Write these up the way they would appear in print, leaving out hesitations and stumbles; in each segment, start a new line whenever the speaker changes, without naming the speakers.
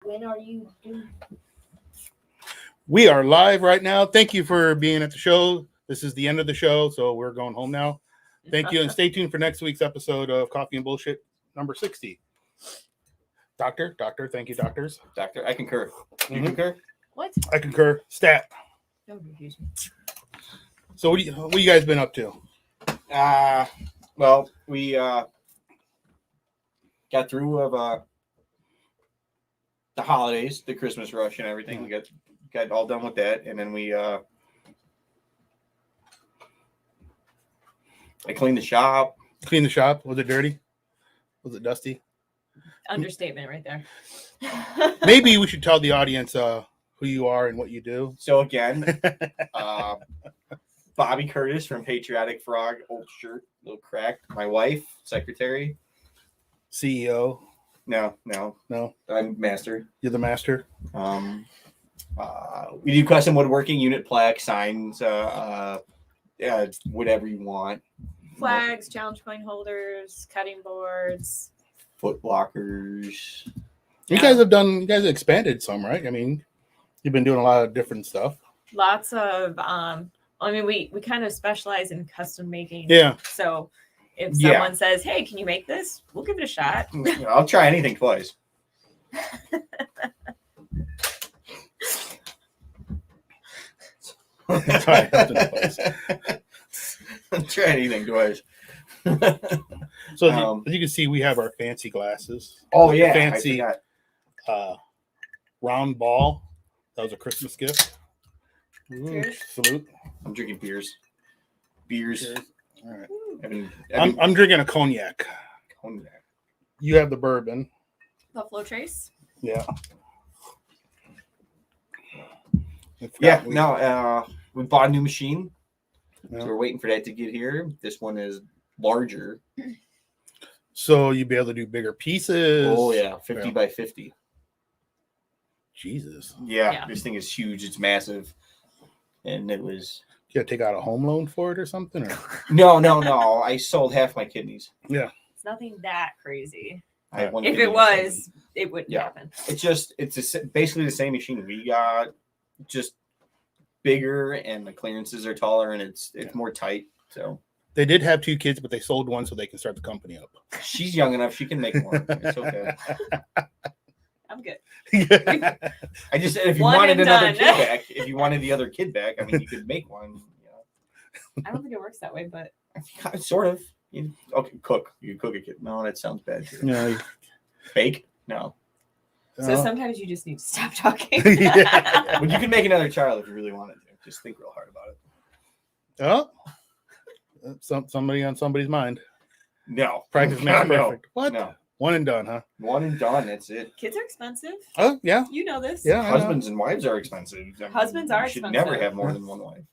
When are you doing?
We are live right now. Thank you for being at the show. This is the end of the show, so we're going home now. Thank you, and stay tuned for next week's episode of Coffee and Bullshit number 60. Doctor, thank you, doctors.
Doctor, I concur. You concur?
What?
I concur. Stat.
Don't confuse me.
So what you guys been up to?
Well, we got through of the holidays, the Christmas rush and everything. We got all done with that, and then I cleaned the shop.
Clean the shop. Was it dirty? Was it dusty?
Understatement right there.
Maybe we should tell the audience who you are and what you do.
So again, Bobby Curtis from Patriotic Frog, old shirt, little crack. My wife, secretary.
CEO.
No. I'm master.
You're the master.
We do custom woodworking, unit plaque, signs, whatever you want.
Flags, challenge coin holders, cutting boards,
Foot blockers.
You guys have expanded some, right? I mean, you've been doing a lot of different stuff.
lots of we kind of specialize in custom making.
Yeah.
So if someone says, "Hey, can you make this?" We'll give it a shot.
I'll try anything twice.
I'll
try anything twice.
So as you can see, we have our fancy glasses.
Oh yeah,
fancy round ball. That was a Christmas gift.
Cheers.
Salute.
I'm drinking beers. Cheers.
All right.
I'm
I'm drinking a cognac.
cognac.
You have the bourbon.
Buffalo Trace.
Yeah.
Yeah. No. We bought a new machine,
Yeah.
so we're waiting for that to get here. This one is larger.
So you'd be able to do bigger pieces.
Oh yeah, 50 by 50.
Jesus.
Yeah, this thing is huge. It's massive, and it was.
You got to take out a home loan for it or something? Or?
No. I sold half my kidneys.
Yeah.
It's nothing that crazy.
I have one
If
kidney
it was, it wouldn't happen.
It's basically the same machine we got, just bigger, and the clearances are taller, and it's more tight. So
They did have 2 kids, but they sold one so they can start the company up.
she's young enough; she can make more. It's okay.
I'm good.
I just said if you
One
wanted
and
another
done.
kid back, if you wanted the other kid back, I mean, you could make one.
I don't think it works that way, but
Sort of. Cook. You cook a kid. No, that sounds bad. Too.
Yeah.
Bake? No.
so sometimes you just need to stop talking.
Yeah.
But you can make another child if you really wanted to. Just think real hard about it.
Oh, somebody on somebody's mind.
No.
Practice makes
No.
perfect. What?
No.
One and done, huh?
One and done. That's it.
Kids are expensive.
Oh, yeah.
You know this.
Yeah. I know.
Husbands and wives are expensive. I mean,
Husbands are
you should
expensive.
never have more than one wife.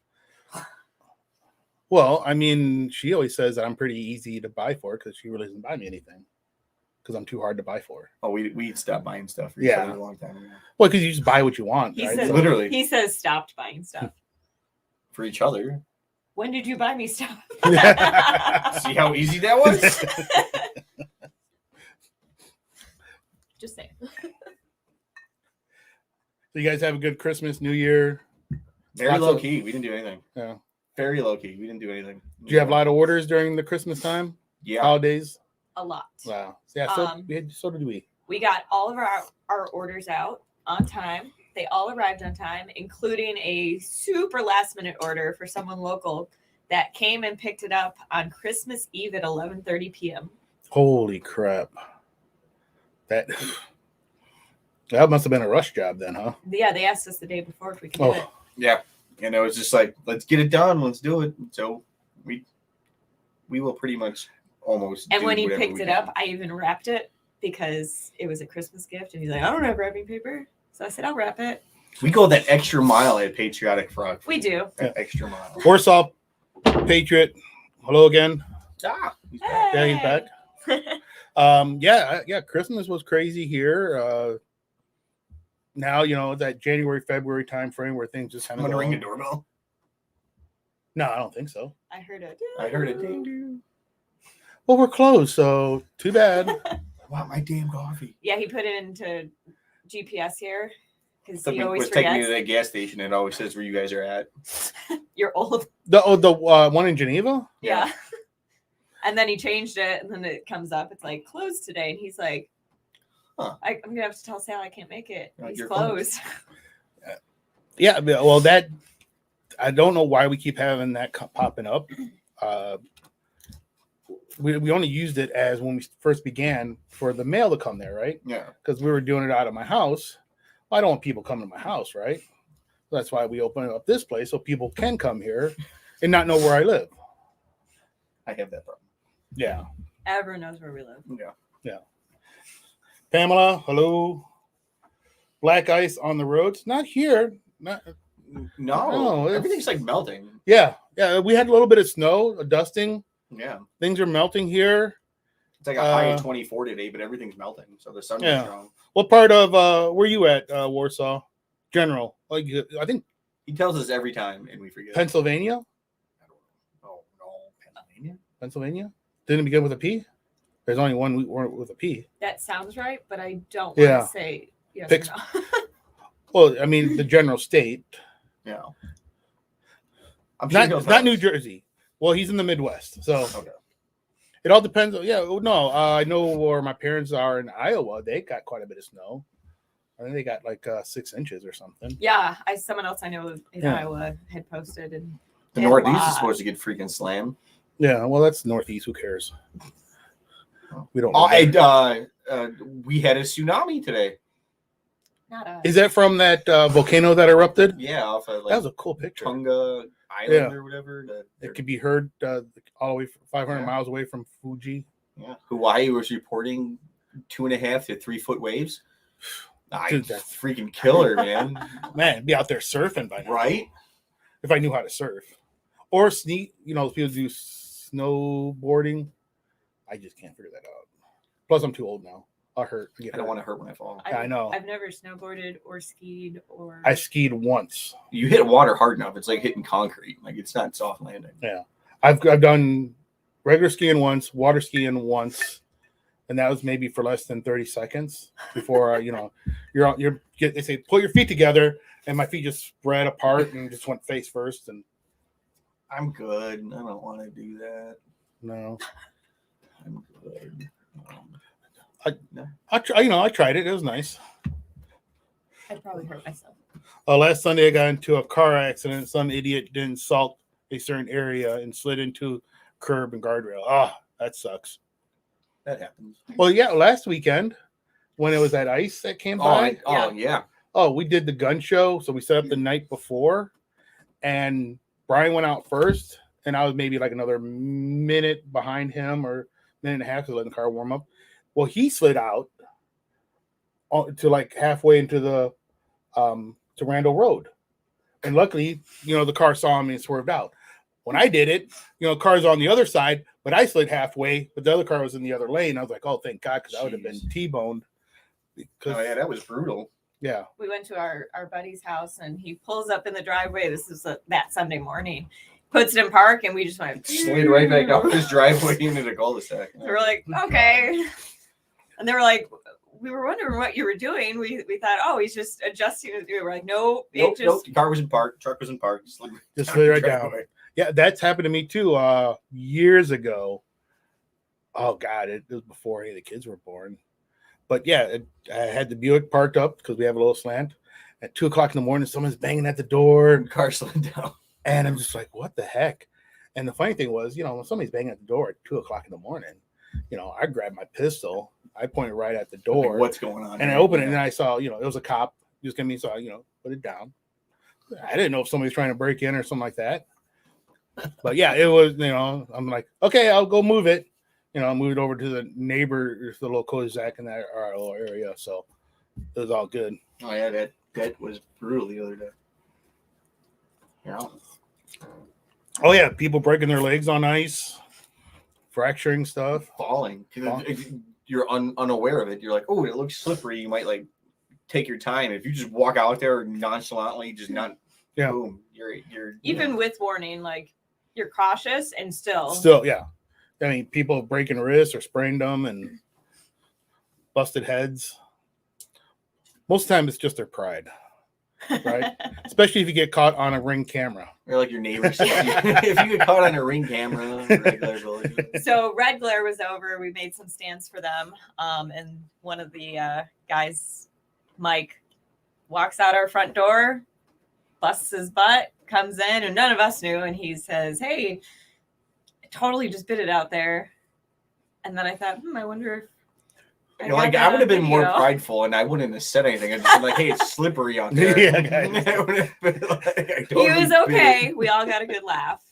Well, I mean, she always says that I'm pretty easy to buy for because she really doesn't buy me anything because I'm too hard to buy for.
Oh, we stopped buying stuff for each
Yeah.
other a long time ago.
Well, because you just buy what you want,
He
right?
says,
So-
Literally.
He says stopped buying stuff.
For each other.
When did you buy me stuff?
See how easy that was?
Just saying.
So you guys have a good Christmas, New Year.
Very
Lots
low
of-
key. We didn't do anything.
Yeah.
Very low key. We didn't do anything.
Did you have a lot of orders during the Christmas time?
Yeah.
Holidays?
A lot.
Wow. Yeah. So did we.
We got all of our orders out on time. They all arrived on time, including a super last minute order for someone local that came and picked it up on Christmas Eve at 11:30 p.m.
Holy crap. That must have been a rush job then, huh?
Yeah, they asked us the day before if we could do it.
Yeah. And it was just like, let's get it done. Let's do it. So we will pretty much almost.
And
do
when he
whatever
picked
we
it
can.
up, I even wrapped it because it was a Christmas gift. And he's like, I don't have wrapping paper. So I said, I'll wrap it.
We go that extra mile at Patriotic Frog.
We do.
That extra mile.
Warsaw Patriot. Hello again.
He's back.
Yeah, he's back. Yeah. Christmas was crazy here. Now, that January, February time frame where things just kind
I'm
of
gonna ring the doorbell.
No, I don't think so.
I heard it.
I heard it. Ding, ding.
Well, we're closed, so too bad.
I want my damn coffee.
Yeah, he put it into GPS here because
It's like
he
when
always
was taking me to
forgets.
that gas station. It always says where you guys are at.
You're old.
The one in Geneva.
Yeah. And then he changed it, and then it comes up. It's like closed today, and he's like, I'm gonna have to tell Sal I can't make it. He's
You're
closed.
Yeah, well, that I don't know why we keep having that popping up. We only used it as when we first began for the mail to come there, right?
Yeah.
Because we were doing it out of my house. Well, I don't want people coming to my house, right? That's why we open up this place so people can come here and not know where I live.
I have that problem.
Yeah.
Everyone knows where we live.
Yeah.
Pamela, hello. Black ice on the roads. Not here. No, it's-
everything's like melting.
Yeah. We had a little bit of snow, a dusting.
Yeah.
Things are melting here.
It's like a high of 24 today, but everything's melting. So the sun is strong.
What part of where you at, Warsaw? General. Like I think
He tells us every time, and we forget.
Pennsylvania.
I don't know. Oh no, Pennsylvania.
Pennsylvania. Didn't it begin with a P? There's only one with a P.
That sounds right, but I don't want
Yeah.
to say yes
Pix-
or no.
Well, I mean the general state.
Yeah. I'm sure he'll
Not
tell
New
us.
Jersey. Well, he's in the Midwest, so
Okay.
it all depends. Yeah, no, I know where my parents are in Iowa. They got quite a bit of snow. I think they got like 6 inches or something.
Yeah, someone else I know in
Yeah.
Iowa had posted, and
The
they had a
Northeast
lot.
is supposed to get freaking slammed.
Yeah, well, that's Northeast. Who cares? We don't.
Oh,
live there.
we had a tsunami today.
Not us.
Is that from that volcano that erupted?
Yeah, off of
That
like
was a cool picture.
Tunga Island
Yeah.
or whatever.
It could be heard all the way 500
Yeah.
miles away from Fuji.
Yeah. Hawaii was reporting 2.5 to 3 foot waves.
Dude,
That's
that's-
freaking killer, man.
Man, be out there surfing by now.
Right?
If I knew how to surf. Or sneak, people do snowboarding. I just can't figure that out. Plus, I'm too old now. I'll hurt.
I don't want to hurt when I fall.
I know.
I've never snowboarded or skied or.
I skied once.
You hit water hard enough, it's like hitting concrete. Like it's not soft landing.
I've done regular skiing once, water skiing once, and that was maybe for less than 30 seconds before they say pull your feet together, and my feet just spread apart and just went face first. And
I'm good. I don't want to do that.
no,
I'm good.
I tried it. It was nice.
I'd probably hurt myself.
Last Sunday, I got into a car accident. Some idiot didn't salt a certain area and slid into curb and guardrail. That sucks.
That happens.
Well, yeah, last weekend when it was that ice that came by.
Yeah.
Oh, we did the gun show. So we set up the night before, and Brian went out first, and I was maybe like another minute behind him or minute and a half to let the car warm up. Well, he slid out to like halfway into the to Randall Road. And luckily, the car saw me and swerved out. When I did it, car's on the other side, but I slid halfway, but the other car was in the other lane. I was like, oh, thank God, because I would have been T-boned.
Oh, yeah, that was brutal.
Yeah.
We went to our buddy's house, and he pulls up in the driveway. This is that Sunday morning. Puts it in park, and we just went.
Slid right back off his driveway into the cul-de-sac.
We were like, okay. And they were like, we were wondering what you were doing. We thought, oh, he's just adjusting it. We were like, nope.
Nope. The car was in park. Truck was in park.
Just slid right down. Yeah, that's happened to me too. Years ago. Oh God, it was before any of the kids were born. But yeah, I had the Buick parked up because we have a little slant. At 2:00 in the morning, someone's banging at the door.
The car slid down.
And I'm just like, what the heck? And the funny thing was, when somebody's banging at the door at 2:00 in the morning, I grabbed my pistol, I pointed right at the door.
Like, what's going on?
And I opened it, and I saw, it was a cop. He was giving me, so I, put it down. I didn't know if somebody was trying to break in or something like that. But yeah, it was, I'm like, okay, I'll go move it. I moved over to the neighbor, the little cul-de-sac in our little area. So it was all good.
Oh yeah, that was brutal the other day. Yeah.
Oh yeah, people breaking their legs on ice, fracturing stuff.
Falling. If you're unaware of it, you're like, oh, it looks slippery. You might like take your time. If you just walk out there nonchalantly, just not, boom, you're
even with warning, like you're cautious and still,
yeah. I mean, people breaking wrists or sprained them and busted heads. Most of the time, it's just their pride, right? Especially if you get caught on a Ring camera.
Or like your neighbors. If you get caught on a Ring camera, regular village.
So Red Glare was over. We made some stands for them. And one of the guys, Mike, walks out our front door, busts his butt, comes in, and none of us knew. And he says, "Hey, I totally just bit it out there." And then I thought, I wonder if
I would have been more prideful, and I wouldn't have said anything. I'd just been like, "Hey, it's slippery out there."
Yeah, guys.
He was okay. We all got a good laugh.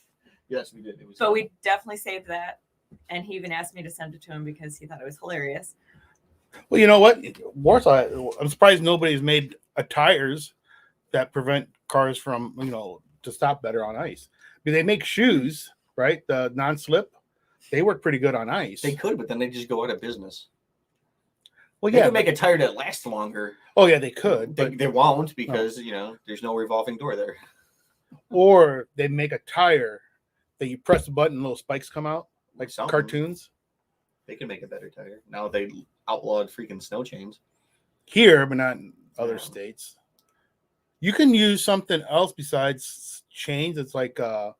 Yes, we did. It was
But we definitely saved that. And he even asked me to send it to him because he thought it was hilarious.
Well, you know what? Warsaw, I'm surprised nobody's made tires that prevent cars from, to stop better on ice. They make shoes, right? The non-slip. They work pretty good on ice.
They could, but then they just go out of business.
Well,
They
yeah.
could make a tire that lasts longer.
Oh, yeah, they could. But
They won't because, there's no revolving door there.
or they make a tire that you press the button and little spikes come out, like
Something.
cartoons.
They can make a better tire. Now they outlawed freaking snow chains.
Here, but not in other
Yeah.
states. You can use something else besides chains. It's like, I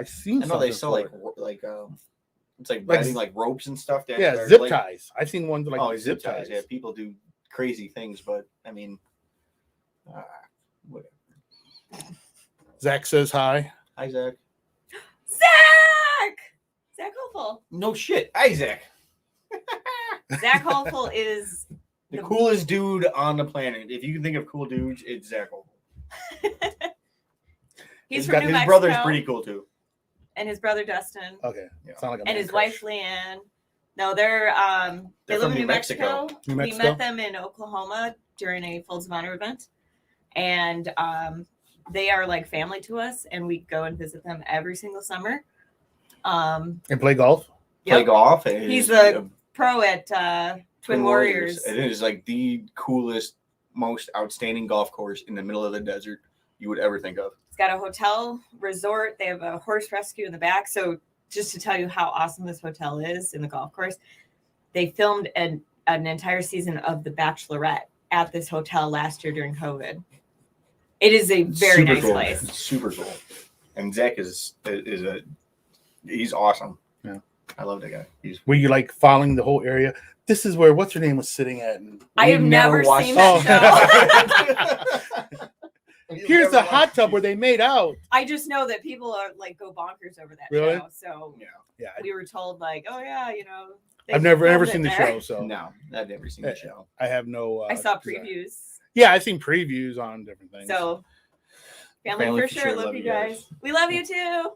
seen
I know
something.
they sell
for it.
it's like
Like-
riding like ropes and stuff. That
Yeah,
are
zip
like,
ties. I've seen ones like
zip ties. Yeah, people do crazy things, but I mean, whatever.
Zach says hi.
Hi, Zach.
Zach Hopeful.
No shit, Isaac.
Zach Hopeful is
The coolest dude on the planet. If you can think of cool dudes, it's Zach Hopeful.
He's from New
his
Mexico.
brother's pretty cool too.
And his brother Dustin.
Okay.
Yeah.
Sound like a
And
man
his
crush.
wife Leanne. No, they live
from
in New
New
Mexico.
Mexico.
New
We
Mexico?
met them in Oklahoma during a Folds of Honor event. And they are like family to us, and we go and visit them every single summer.
And play golf.
Play
Yep.
golf. And
He's a pro at Twin Warriors.
It is like the coolest, most outstanding golf course in the middle of the desert you would ever think of.
It's got a hotel resort. They have a horse rescue in the back. So just to tell you how awesome this hotel is in the golf course, they filmed an entire season of The Bachelorette at this hotel last year during COVID. It is a very
Super
nice
cool.
place.
Super cool. And Zach he's awesome.
Yeah.
I love that guy.
Were you like following the whole area? This is where what's her name was sitting at. And
I have never
watched
seen
that
that show.
here's the hot tub where they made out.
I just know that people are like go bonkers over that
Really?
show. So
Yeah.
we were told like, oh yeah, they
I've never
filmed it
seen the
there.
show, so
No, I've never seen the show.
I have no.
I saw
desire.
previews.
Yeah, I've seen previews on different things.
So family
Family
for
for
sure.
sure.
Love
Love
you
you
guys.
guys.
We love you too.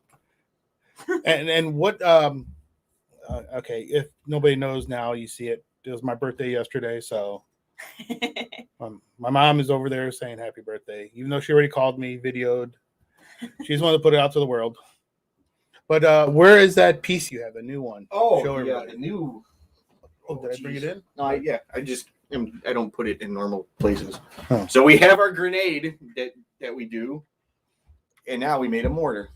and what okay, if nobody knows now, you see it. It was my birthday yesterday, so my mom is over there saying happy birthday, even though she already called me, videoed. She's one to put it out to the world. But where is that piece you have, the new one?
Oh,
Show
yeah,
everybody.
the new.
Oh, did I bring it
geez.
in?
No, I don't put it in normal places.
Oh.
So we have our grenade that we do, and now we made a mortar.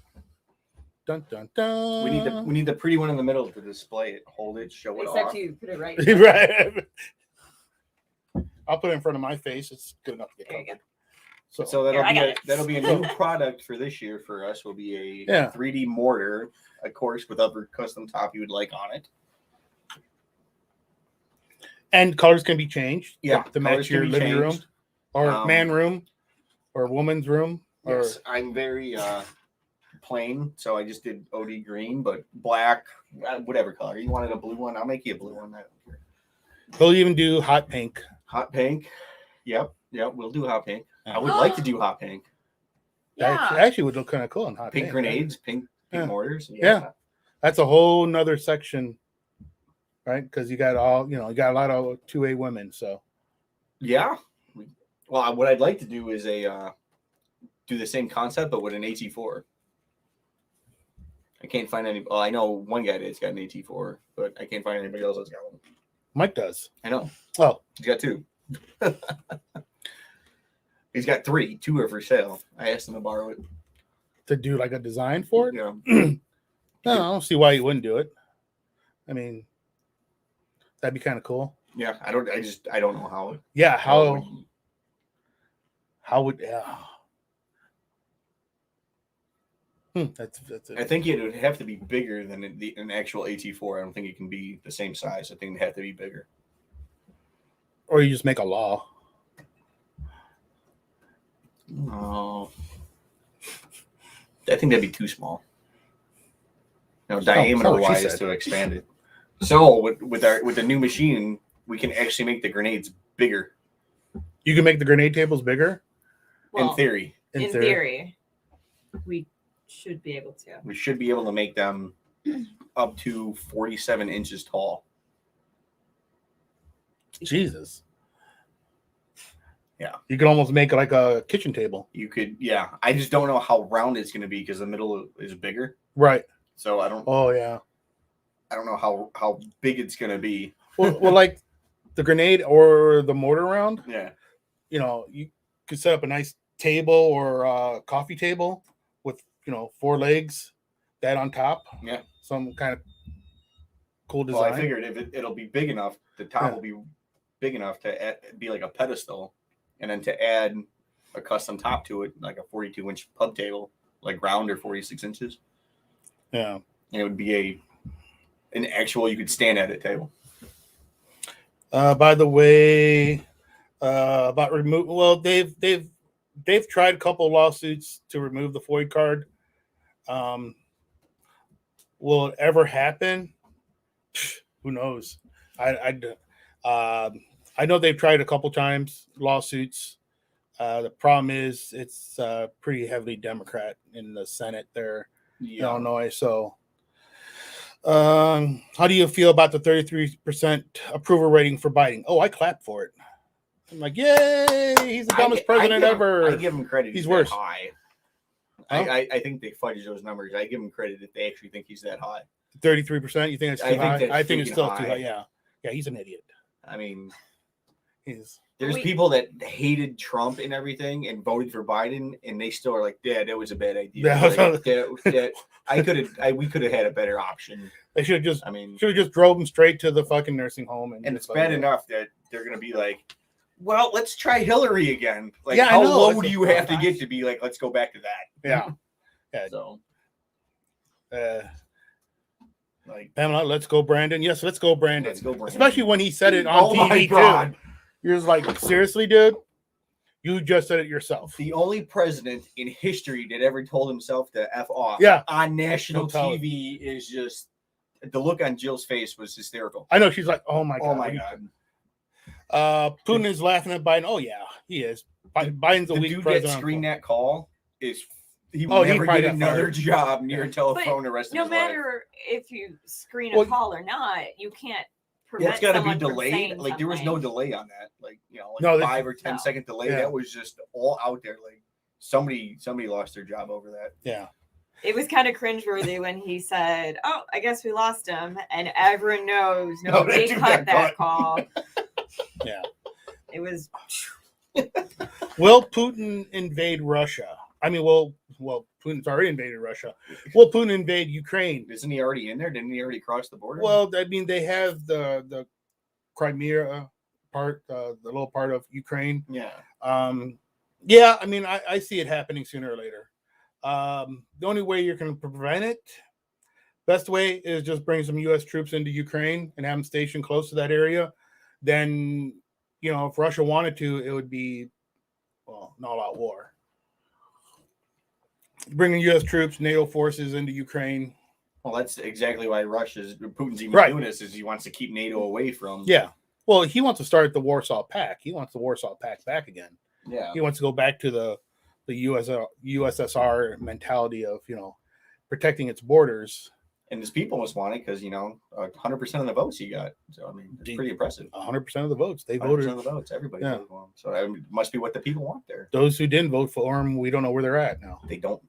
Dun dun dun.
We need the pretty one in the middle to display it, hold it, show it
Except
off.
you put it right.
Right. I'll put it in front of my face. It's good enough to get
There you
covered.
go.
So
Here, I got it.
that'll be a new product for this year for us. Will be a
Yeah.
3D mortar, of course, with other custom top you would like on it.
And colors can be changed.
Yeah,
to
colors
match
can
your
be
living room
changed.
or man room or woman's room. Or
Yes, I'm very plain, so I just did OD green, but black, whatever color you wanted a blue one. I'll make you a blue one. I don't care.
they'll even do hot pink.
Hot pink. Yep, we'll do hot pink.
Yeah.
I would like to do hot pink.
That
Yeah.
actually would look kind of cool in hot
Pink
pink.
grenades, pink
Yeah.
mortars.
Yeah. That's a whole nother section, right? Because you got you got a lot of 2A women. So
Yeah. Well, what I'd like to do is do the same concept, but with an AT4. I can't find any. Well, I know one guy that's got an AT4, but I can't find anybody else that's got one.
Mike does.
I know.
Oh,
He's got two. He's got three. Two are for sale. I asked him to borrow it.
to do like a design for it?
Yeah.
No, I don't see why you wouldn't do it. I mean, that'd be kind of cool.
Yeah, I don't know how.
Yeah,
how
how would that's
I think it would have to be bigger than an actual AT4. I don't think it can be the same size. I think it'd have to be bigger.
or you just make a law.
Oh, I think that'd be too small. Diameter-wise to expand it. So with the new machine, we can actually make the grenades bigger.
You can make the grenade tables bigger?
Well,
in theory.
In theory, we should be able to.
We should be able to make them up to 47 inches tall.
Jesus.
Yeah.
You could almost make it like a kitchen table.
You could, yeah. I just don't know how round it's going to be because the middle is bigger.
Right.
So I don't.
Oh, yeah.
I don't know how big it's going to be.
Well, like the grenade or the mortar round.
Yeah.
You could set up a nice table or a coffee table with 4 legs, that on top.
Yeah.
Some kind of cool design.
Well, I figured if it'll be big enough, the top will be big enough to be like a pedestal, and then to add a custom top to it, like a 42-inch pub table, like round or 46 inches.
Yeah.
And it would be an actual you could stand at it table.
By the way, about remove. Well, they've tried a couple of lawsuits to remove the FOID card. Will it ever happen? Who knows? I know they've tried a couple times lawsuits. The problem is it's pretty heavily Democrat in the Senate there in Illinois. So, how do you feel about the 33% approval rating for Biden? Oh, I clap for it. I'm like, yay! He's the dumbest president ever.
I give him credit.
He's worse.
High.
Huh?
I think they fudged those numbers. I give him credit if they actually think he's that high.
33%? You think it's too high? I think it's still too high. Yeah, he's an idiot.
I mean,
there's
people that hated Trump and everything and voted for Biden, and they still are like, "Yeah, that was a bad idea." We could have had a better option.
They should have just drove him straight to the fucking nursing home, and
it's bad enough that they're gonna be like, "Well, let's try Hillary again." Like,
yeah,
how low do you have to get to be like, "Let's go back to that"?
Yeah, yeah.
So,
like, Pamela, let's go, Brandon. Yes, let's go, Brandon.
Let's go, Brandon.
Especially when he said it on TV too. You're just like, seriously, dude? You just said it yourself.
The only president in history that ever told himself to F off on national TV is just the look on Jill's face was hysterical.
I know. She's like, oh my God.
Oh my God.
Putin is laughing at Biden. Oh, yeah, he is. Biden's a weak president. The dude
that screened that call he will never get another job near a telephone the rest of his life.
No matter if you screen a call or not, you can't prevent
it's got to be delayed. Like, there was no delay on that. Like, 5 or 10 second delay. That was just all out there. Like, somebody lost their job over that.
Yeah.
It was kind of cringeworthy when he said, "Oh, I guess we lost him," and everyone knows nobody cut that call.
Yeah.
It was.
Will Putin invade Russia? I mean, well, Putin's already invaded Russia. Will Putin invade Ukraine?
Isn't he already in there? Didn't he already cross the border?
Well, I mean, they have the Crimea part, the little part of Ukraine.
Yeah.
Yeah, I mean, I see it happening sooner or later. The only way you can prevent it, best way is just bring some U.S. troops into Ukraine and have them stationed close to that area. Then, if Russia wanted to, it would be, an all-out war. Bringing U.S. troops, NATO forces into Ukraine.
Well, that's exactly why Putin's even doing this, is he wants to keep NATO away from.
Yeah. Well, he wants to start the Warsaw Pact. He wants the Warsaw Pact back again.
Yeah.
He wants to go back to the USSR mentality of, protecting its borders.
And his people must want it because, 100% of the votes he got. So, I mean, it's pretty impressive.
100% of the votes. They voted.
100% of the votes. Everybody voted for him. So, it must be what the people want there.
Those who didn't vote for him, we don't know where they're at now.
They don't.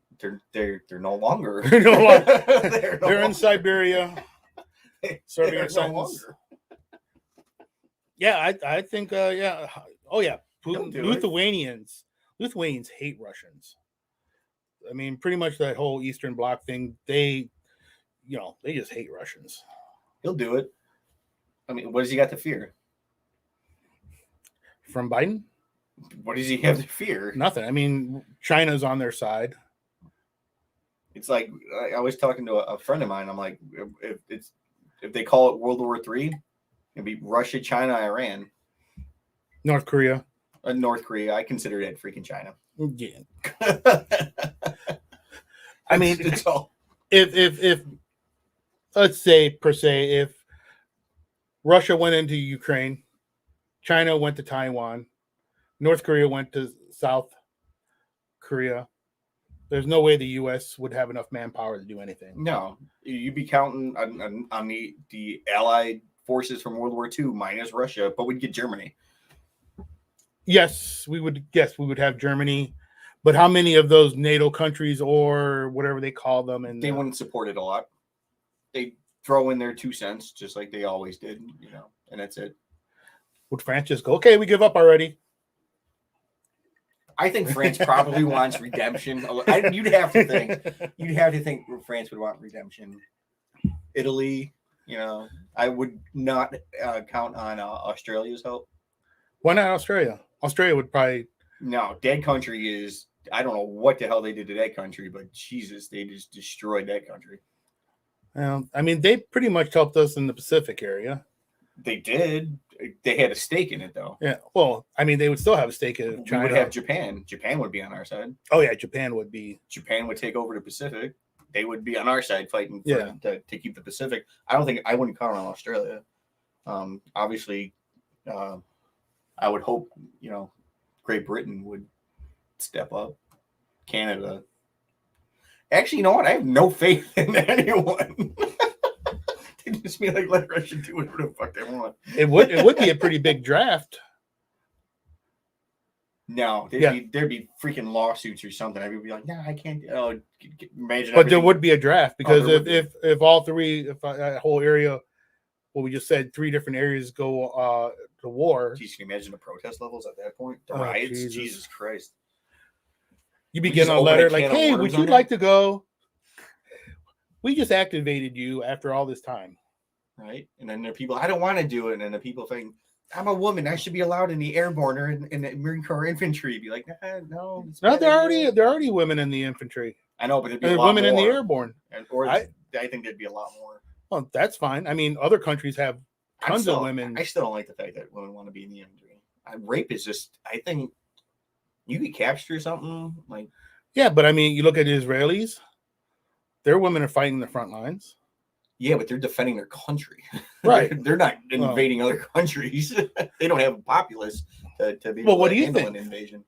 They're no longer.
They're in Siberia serving a sentence. Yeah, I think, yeah. Oh, yeah. Lithuanians hate Russians. I mean, pretty much that whole Eastern Bloc thing, they just hate Russians.
He'll do it. I mean, what does he got to fear?
From Biden?
What does he have to fear?
Nothing. I mean, China's on their side.
It's like I was talking to a friend of mine. I'm like, if they call it World War III, it'd be Russia, China, Iran,
North Korea.
North Korea. I consider that freaking China.
Yeah. I mean,
it's all.
If let's say per se, if Russia went into Ukraine, China went to Taiwan, North Korea went to South Korea, there's no way the U.S. would have enough manpower to do anything.
No, you'd be counting on the Allied forces from World War II minus Russia, but we'd get Germany.
Yes, we would. Yes, we would have Germany, but how many of those NATO countries or whatever they call them, and
they wouldn't support it a lot. They throw in their 2 cents, just like they always did, and that's it.
Would France just go, okay, we give up already?
I think France probably wants redemption. You'd have to think France would want redemption. Italy, I would not count on Australia's help.
Why not Australia? Australia would probably.
No, that country is. I don't know what the hell they did to that country, but Jesus, they just destroyed that country.
I mean, they pretty much helped us in the Pacific area.
They did. They had a stake in it, though.
Yeah. Well, I mean, they would still have a stake in China.
We would have Japan. Japan would be on our side.
Oh yeah, Japan would be.
Japan would take over the Pacific. They would be on our side fighting
to
keep the Pacific. I wouldn't count on Australia. Obviously, I would hope Great Britain would step up. Canada. Actually, you know what? I have no faith in anyone. They just be like, let Russia do whatever the fuck they want.
It would be a pretty big draft.
No, there'd be freaking lawsuits or something. Everybody would be like, no, I can't. Oh, imagine.
But there would be a draft because if all three, if that whole area, what we just said, 3 different areas go to war.
Geez, can you imagine the protest levels at that point? The riots? Jesus Christ.
You be getting a letter like, hey, would you like to go? We just activated you after all this time.
Right? And then there are people, I don't want to do it. And then the people think, I'm a woman. I should be allowed in the airborne or in the Marine Corps infantry. Be like, no.
No, there are already women in the infantry.
I know, but there'd be a lot
women
more.
in the airborne.
I think there'd be a lot more.
Well, that's fine. I mean, other countries have tons of women.
I still don't like the fact that women want to be in the infantry. Rape is just, I think, you get captured or something like.
Yeah, but I mean, you look at the Israelis. Their women are fighting in the front lines.
Yeah, but they're defending their country.
Right.
They're not invading other countries. They don't have a populace to be
what do you
handle
think?
An invasion.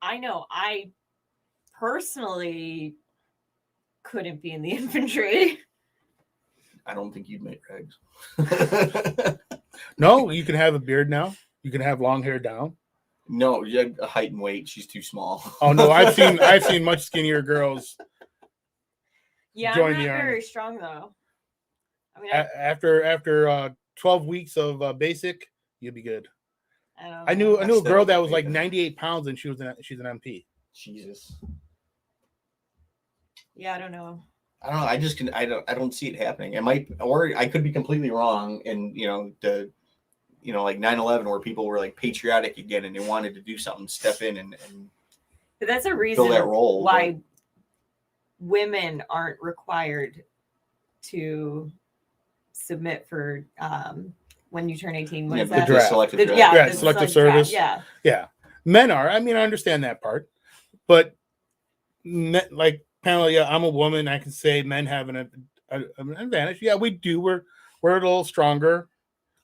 I know. I personally couldn't be in the infantry.
I don't think you'd make regs.
No, you can have a beard now. You can have long hair down.
No, you have a height and weight. She's too small.
Oh no, I've seen much skinnier girls.
Yeah,
join
I'm
the
not
army.
very strong though. I mean,
after 12 weeks of basic, you'll be good.
I
knew a girl that was like 98 pounds and she's an MP.
Jesus.
Yeah, I don't know.
I don't know. I don't see it happening. It might, or I could be completely wrong. And like 9/11, where people were like patriotic again and they wanted to do something, step in and
but that's a reason
fill that role.
Why women aren't required to submit for when you turn 18. What is that?
The
selective draft.
Yeah,
selective service.
Draft,
yeah. Men are. I mean, I understand that part, but like Pamela, yeah, I'm a woman. I can say men have an advantage. Yeah, we do. We're a little stronger.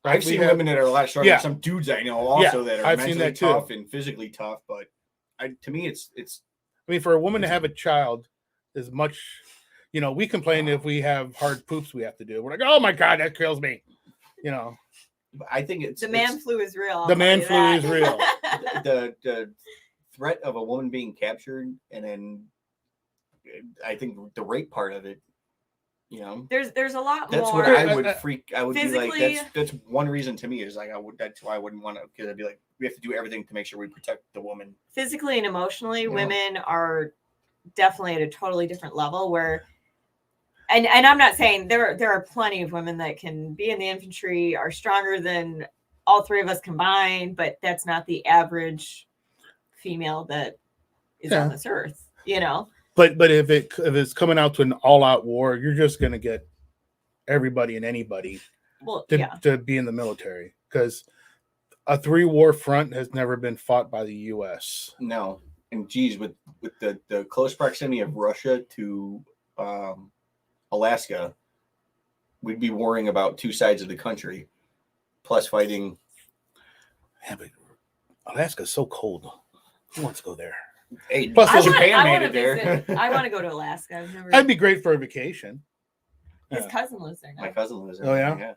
Right?
I've seen women that are a lot stronger.
Yeah.
Some dudes I know also that are
I've
mentally
seen that
tough
too.
and physically tough. But to me, it's.
I mean, for a woman to have a child is much. We complain if we have hard poops we have to do. We're like, oh my god, that kills me.
I think it's
the man flu is real.
The man flu is real.
The threat of a woman being captured, and then I think the rape part of it.
There's a lot
that's
more.
That's what I would freak. I would be
physically,
like, that's one reason to me is like that's why I wouldn't want to, because I'd be like, we have to do everything to make sure we protect the woman.
Physically and emotionally, women are definitely at a totally different level where. And I'm not saying there are plenty of women that can be in the infantry, are stronger than all three of us combined, but that's not the average female that is on this earth, you know.
But if it's coming out to an all-out war, you're just gonna get everybody and anybody to be in the military, because a 3-war front has never been fought by the U.S.
No, and geez, with the close proximity of Russia to Alaska, we'd be worrying about 2 sides of the country, plus fighting.
Yeah, but Alaska's so cold. Who wants to go there?
Hey,
plus,
Japan made it there.
I want to go to Alaska. I've never.
That'd be great for a vacation.
His cousin lives there now.
My cousin lives there.
Oh yeah.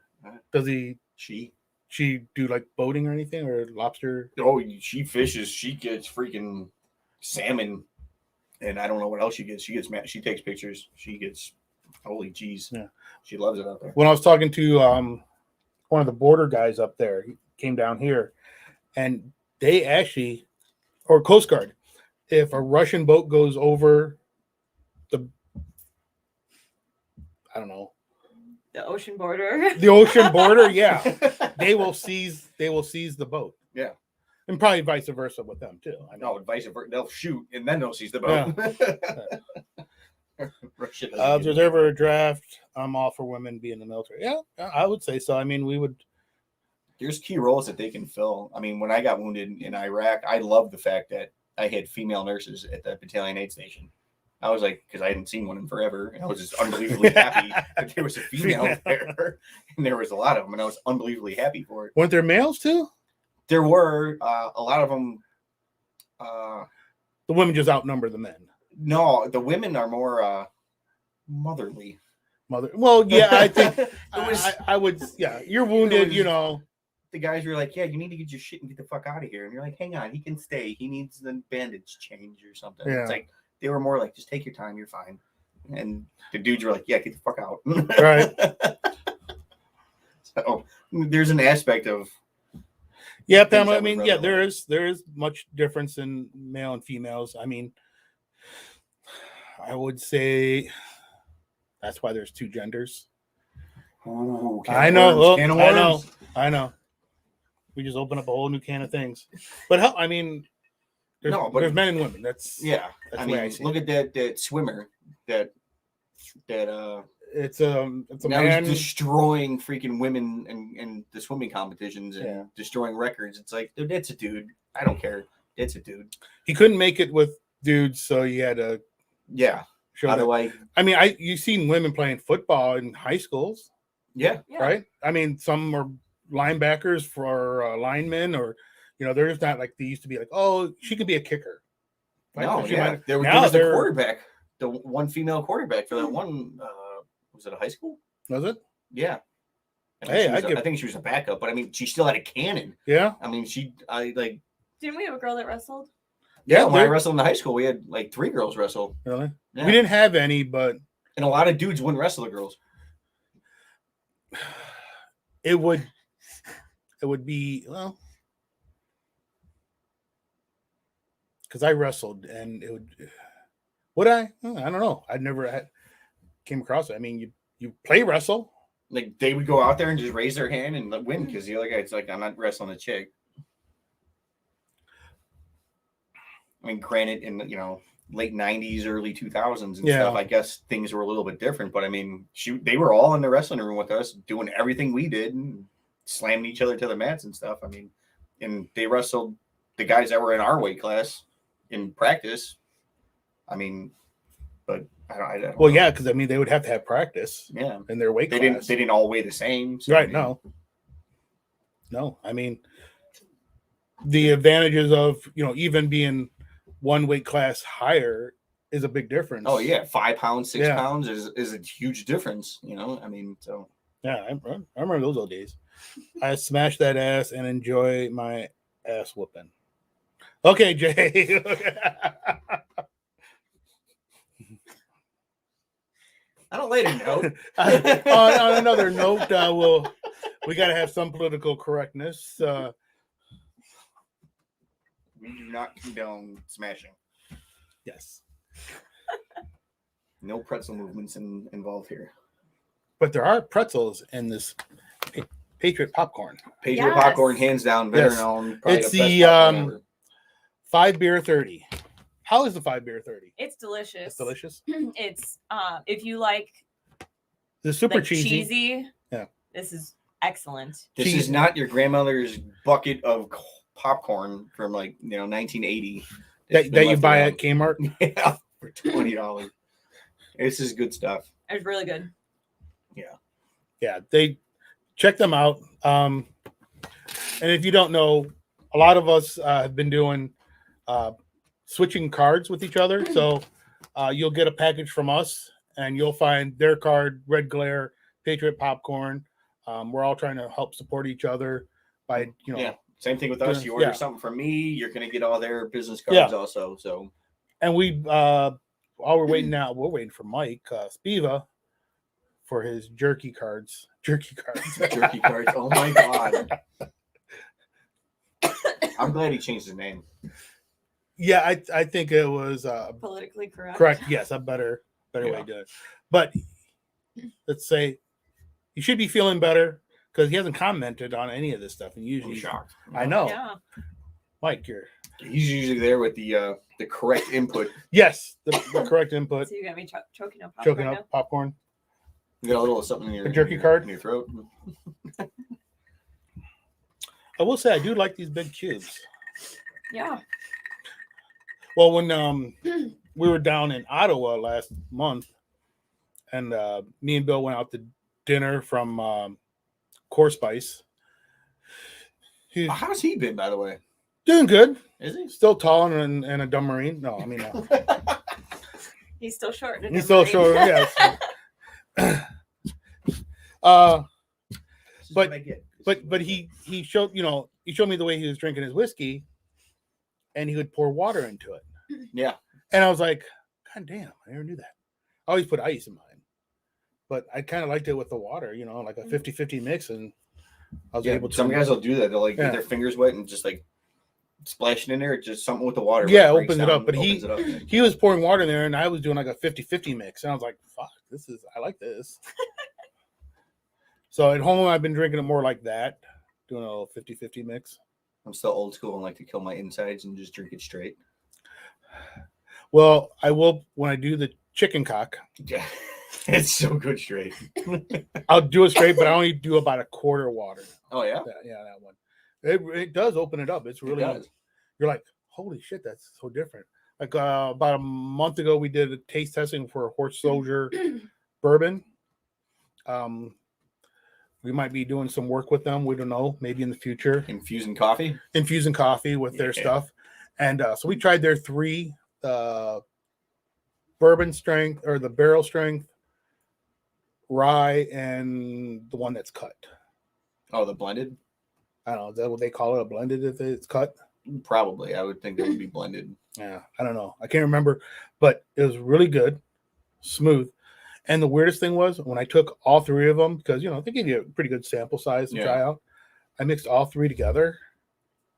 Does he?
She
do like boating or anything, or lobster?
Oh, she fishes. She gets freaking salmon, and I don't know what else she gets. She takes pictures. She gets, holy jeez.
Yeah.
She loves it out there.
When I was talking to one of the border guys up there, he came down here, and they actually, or Coast Guard, if a Russian boat goes over the, I don't know,
the ocean border.
The ocean border, yeah. They will seize the boat.
Yeah.
And probably vice versa with them too. I know.
No, vice versa. They'll shoot and then they'll seize the boat.
Yeah. If there's ever a draft, I'm all for women being in the military. Yeah, I would say so. I mean, we would.
There's key roles that they can fill. I mean, when I got wounded in Iraq, I loved the fact that I had female nurses at the battalion aid station. I was like, because I hadn't seen one in forever, and I was just unbelievably happy that there was a female there, and there was a lot of them, and I was unbelievably happy for it.
Weren't there males too?
There were a lot of them.
The women just outnumber the men.
No, the women are more motherly.
Well, yeah, I think I would. Yeah, you're wounded, you know.
The guys were like, yeah, you need to get your shit and get the fuck out of here. And you're like, hang on, he can stay. He needs the bandage change or something.
Yeah.
It's like, they were more like, just take your time, you're fine. And the dudes were like, yeah, get the fuck out.
Right.
So there's an aspect of.
Yeah, Pamela, I mean, yeah, there is much difference in male and females. I mean, I would say that's why there's 2 genders.
Ooh,
I know. We just open up a whole new can of things. But I mean, there's men and women. That's
I mean, look at that swimmer that
it's a
now
man
he's destroying freaking women in the swimming competitions and destroying records. It's like, dude, that's a dude. I don't care. It's a dude.
He couldn't make it with dudes, so he had to show that. I mean, you've seen women playing football in high schools.
Yeah.
Right. I mean, some are linebackers for linemen, or they're just not like they used to be. Like, oh, she could be a kicker.
Right? No, there was a quarterback, the one female quarterback for that one. Was it a high school?
Was it?
Yeah. I think she was a backup, but I mean, she still had a cannon.
Yeah.
I mean,
Didn't we have a girl that wrestled?
Yeah, when I wrestled in the high school, we had like 3 girls wrestle.
Really?
Yeah.
We didn't have any, but
and a lot of dudes wouldn't wrestle the girls.
It would be, well, because I wrestled, and it would I don't know. I never came across it. I mean, you play wrestle.
Like, they would go out there and just raise their hand and win, because the other guy, it's like, I'm not wrestling a chick. I mean, granted, in late 90s, early 2000s and stuff, I guess things were a little bit different. But I mean, they were all in the wrestling room with us, doing everything we did and slamming each other to the mats and stuff. I mean, and they wrestled the guys that were in our weight class in practice. I mean, but I don't know.
Yeah, because I mean, they would have to have practice.
Yeah,
in their weight class.
They didn't all weigh the same. So
right?
I mean,
no. I mean, the advantages of even being one weight class higher is a big difference.
Oh yeah, 5 pounds, 6 pounds is a huge difference. I mean, so
yeah, I remember those old days. I smashed that ass and enjoy my ass whooping. Okay, Jay.
On a later note,
on another note, we got to have some political correctness.
We do not condone smashing.
Yes.
No pretzel movements involved here.
But there are pretzels in this Patriot popcorn.
Patriot
Yes.
popcorn, hands down, better
Yes.
known. Probably
It's
the best
the,
popcorn ever.
5 beer 30. How is the 5 beer 30?
It's delicious.
It's delicious.
It's if you like
The super
like
cheesy. Yeah.
This is excellent.
This
cheese.
is not your grandmother's bucket of popcorn from 1980
That you buy at Kmart.
Yeah, for $20. This is good stuff.
It's really good.
Yeah, they check them out. And if you don't know, a lot of us have been doing switching cards with each other. So you'll get a package from us, and you'll find their card, Red Glare, Patriot Popcorn. We're all trying to help support each other by
Yeah, same thing with us. You order something from me, you're gonna get all their business cards also. So,
and we while we're waiting now, we're waiting for Mike Spiva for his jerky cards. Jerky cards.
Oh my god. I'm glad he changed his name.
Yeah, I think it was
Politically correct.
correct. Yes, a better way to do it. But let's say he should be feeling better because he hasn't commented on any of this stuff. And usually,
I'm shocked.
I know,
Yeah.
Mike,
He's usually there with the correct input.
yes, the correct input.
So you got me choking up.
Choking
popcorn
up popcorn.
You got a little something in your
A jerky card?
in your throat.
I will say I do like these big cubes.
now. Yeah.
Well, when we were down in Ottawa last month, and me and Bill went out to dinner from Core Spice. He's
How's he been, by the way?
doing good.
Is he?
Still tall and a dumb marine. No, I mean
He's still short.
he's still short. Yes. But he showed he showed me the way he was drinking his whiskey, and he would pour water into it.
Yeah.
And I was like, God damn, I never knew that. I always put ice in mine. But I kind of liked it with the water, like a 50-50 mix. And I was able to.
Some guys will do that. They'll get their fingers wet and just splash it in there. Just something with the water.
Yeah, opens it up. But
opens it up.
he was pouring water in there, and I was doing like a 50-50 mix. And I was like, fuck, I like this. So at home, I've been drinking it more like that, doing a little 50-50 mix.
I'm still old school and like to kill my insides and just drink it straight.
Well, I will when I do the chicken cock.
Yeah, it's so good straight.
I'll do it straight, but I only do about a quarter water.
Oh yeah,
that one. It does open it up. It's really. You're like, holy shit, that's so different. Like about a month ago, we did a taste testing for a Horse Soldier bourbon. We might be doing some work with them. We don't know. Maybe in the future.
Infusing coffee
with their stuff. And so we tried their 3 bourbon strength or the barrel strength, rye, and the one that's cut.
Oh, the blended?
I don't know. Is that what they call it? A blended if it's cut?
Probably. I would think it would be blended.
Yeah. I don't know. I can't remember. But it was really good. Smooth. And the weirdest thing was when I took all 3 of them, because, they give you a pretty good sample size to try out. I mixed all 3 together.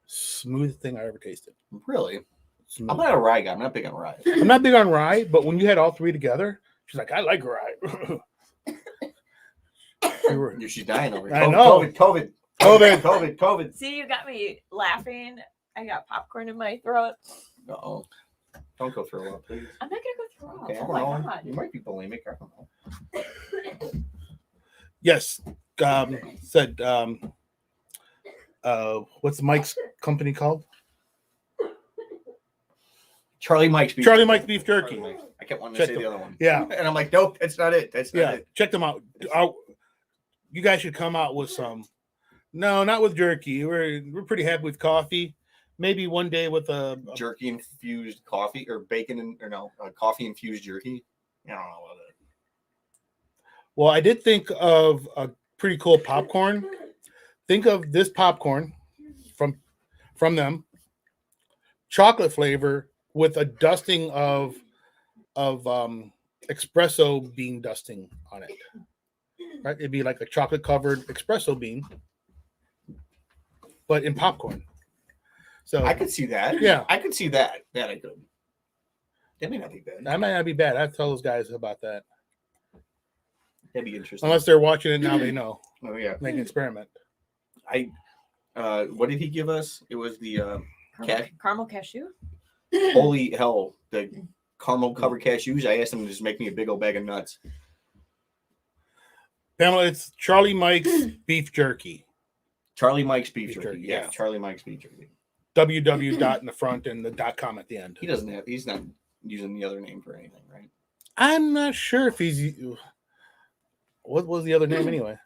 Smoothest thing I ever tasted.
Really?
Smooth.
I'm not a rye guy. I'm not big on rye.
I'm not big on rye, but when you had all 3 together, she's like, I like rye.
She's dying over here.
I know.
COVID.
See, you got me laughing. I got popcorn in my throat.
Uh-oh. Don't go through up, please.
I'm not gonna go through.
Okay,
Oh my god.
You might be bulimic. I don't know.
Yes. Said, what's Mike's company called?
Charlie Mike's beef
jerky.
I kept wanting to say the other one.
Yeah.
And I'm like, nope, that's not it. That's not it.
Check them out. You guys should come out with some. No, not with jerky. We're pretty happy with coffee. Maybe one day with a
jerky infused coffee or coffee infused jerky. I don't know about that.
Well, I did think of a pretty cool popcorn. Think of this popcorn from them, chocolate flavor with a dusting of espresso bean dusting on it. Right, it'd be like a chocolate covered espresso bean, but in popcorn. So
I could see that.
Yeah,
I could see that. That I could. That may not be bad.
That might not be bad. I have to tell those guys about that.
That'd be interesting.
Unless they're watching it now, they know.
Oh yeah,
Make an experiment.
What did he give us? It was the
caramel cashew.
holy hell, the caramel covered cashews. I asked him to just make me a big old bag of nuts.
Pamela, it's Charlie Mike's beef jerky.
Charlie Mike's beef jerky.
jerky,
Yeah,
yeah.
Charlie Mike's beef jerky.
www dot in the front and the .com at the end.
He's not using the other name for anything, right?
I'm not sure if he's. What was the other name anyway?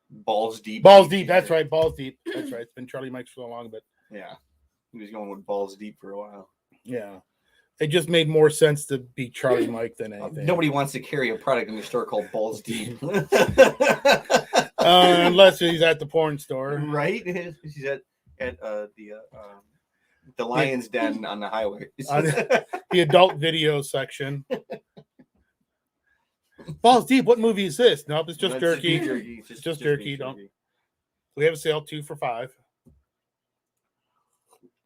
Balls Deep.
Balls Deep. That's right. Balls Deep. That's right. It's been Charlie Mike's for so long, but
Yeah. He was going with Balls Deep for a while.
yeah, it just made more sense to be Charlie Mike than anything.
Nobody wants to carry a product in the store called Balls Deep.
Unless he's at the porn store,
Right? He's at the Lion's Den on the highway.
The adult video section. Balls Deep. What movie is this? Nope, it's just jerky.
It's
just jerky. We have a sale 2 for $5.